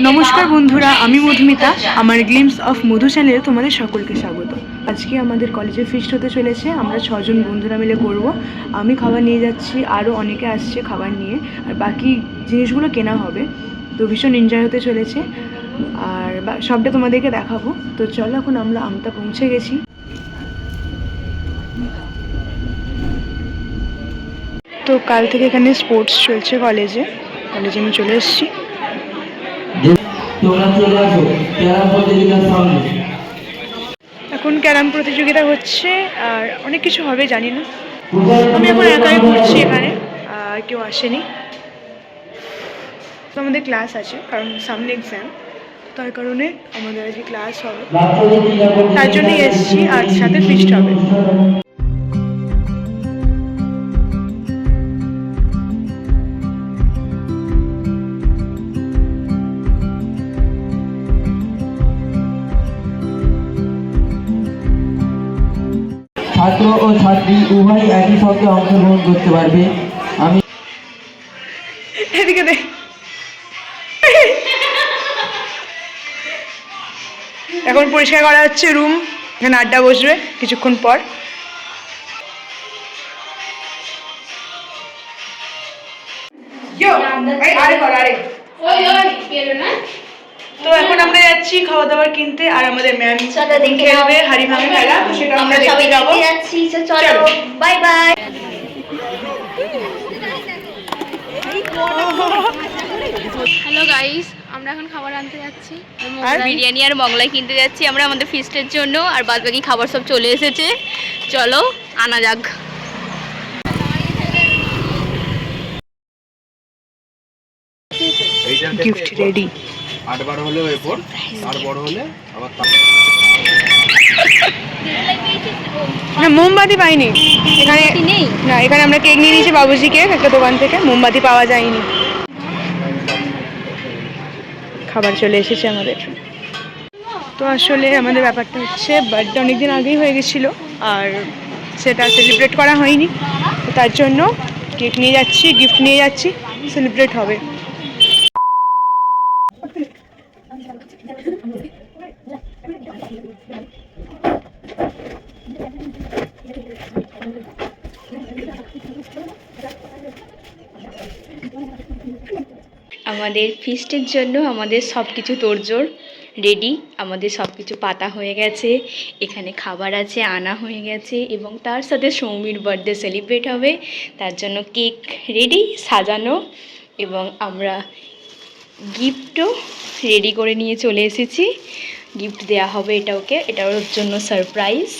নমস্কার বন্ধুরা, আমি মধুমিতা। আমার গ্লিমস অফ মধু চ্যানেলে তোমাদের সকলকে স্বাগত। আজকে আমাদের কলেজে ফিস্ট হতে চলেছে। আমরা 6 জন বন্ধুরা মিলে করব। আমি খাবার নিয়ে যাচ্ছি, আরও অনেকে আসছে খাবার নিয়ে, আর বাকি জিনিসগুলো কেনা হবে। তো ভীষণ এনজয় হতে চলেছে, আর সবটা তোমাদেরকে দেখাবো। তো চলো, এখন আমরা আমতা পৌঁছে গেছি। তো কাল থেকে এখানে স্পোর্টস চলছে কলেজে আমি চলে এসেছি। এখন ক্যারাম প্রতিযোগিতা হচ্ছে, আর অনেক কিছু হবে জানি না। আমি এখন একাই ঘুরছি, এখানে আর কেউ আসেনি। তো আমাদের ক্লাস আছে, কারণ সামনে এক্সাম, তার কারণে আমাদের আজকে ক্লাস হবে, তার জন্যই এসেছি। আর সাথে ফিস্ট হবে। ছাত্র ও ছাত্রী উভয় একই সঙ্গে অংশগ্রহণ করতে পারবে। আমি এদিকে দেখ, এখন পরিষ্কার করা হচ্ছে রুম। এখানে আড্ডা বসবে কিছুক্ষণ পর। তো এখন আমরা যাচ্ছি খাওয়া দাবার কিনতে, আর আমাদের ম্যাম খেলবে হাড়ি ভাঙা খেলা, সেটা আমরা দেখতে যাবো। চলো, বাই বাই। হ্যালো গাইস, আমরা এখন খাবার আনতে যাচ্ছি। বিরিয়ানি আর মোগলাই কিনতে যাচ্ছি আমরা আমাদের ফিস্টের জন্য, আর বাদ বাকি খাবার সব চলে এসেছে। চলো আনা যাক। Gift ready. 8 বার হলেও এরপর আর বড় হলে আবার না, মোমবাতি পাইনি এখানে। না, এখানে আমরা কেক নিয়ে নিয়েছি বাবুজি কেক একটা দোকান থেকে, মোমবাতি পাওয়া যায়নি। খাবার চলে এসেছে আমাদের। তো আসলে আমাদের ব্যাপারটা হচ্ছে, বার্থডে অনেকদিন আগেই হয়ে গেছিলো, আর সেটা সেলিব্রেট করা হয়নি। তো তার জন্য কেক নিয়ে যাচ্ছি, গিফট নিয়ে যাচ্ছি, সেলিব্রেট হবে। আমাদের ফিস্টের জন্য আমাদের সব কিছু তোড়জোড় রেডি। আমাদের সব কিছু পাতা হয়ে গেছে, এখানে খাবার আছে আনা হয়ে গেছে, এবং তার সাথে সৌমির বার্থডে সেলিব্রেট হবে, তার জন্য কেক রেডি সাজানো, এবং আমরা গিফটও রেডি করে নিয়ে চলে এসেছি। গিফট দেওয়া হবে, এটা ওর জন্য সারপ্রাইজ।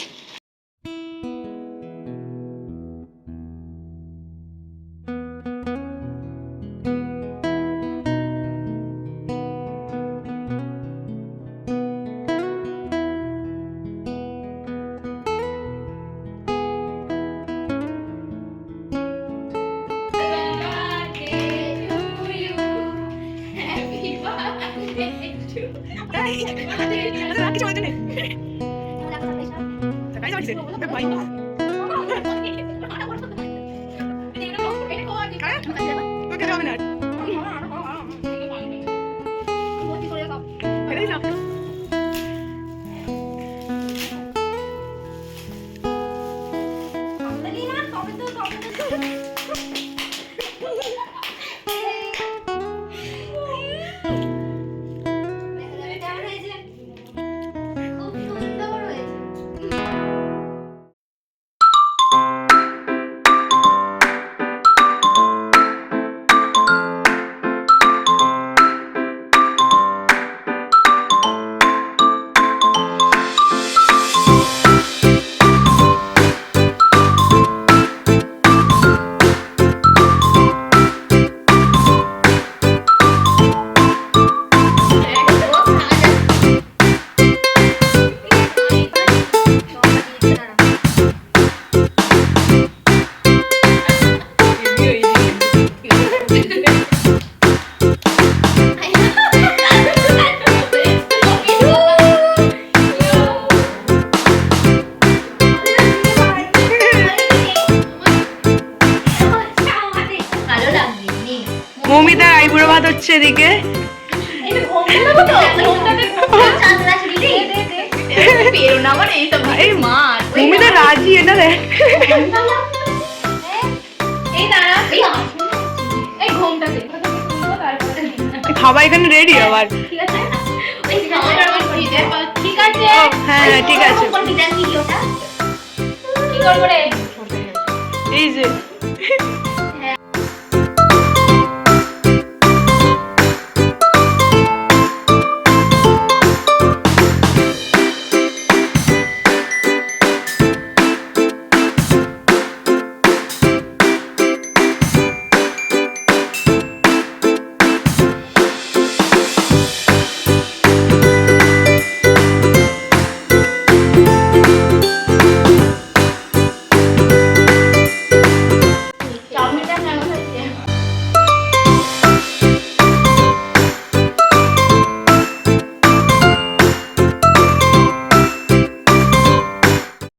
মৌমিতার আইবুড়ো ভাত হচ্ছে এদিকে। এই ভূমিতা রাজি, এটা দেখ। খাবার এখানে রেডি আবার। হ্যাঁ হ্যাঁ ঠিক আছে। এই যে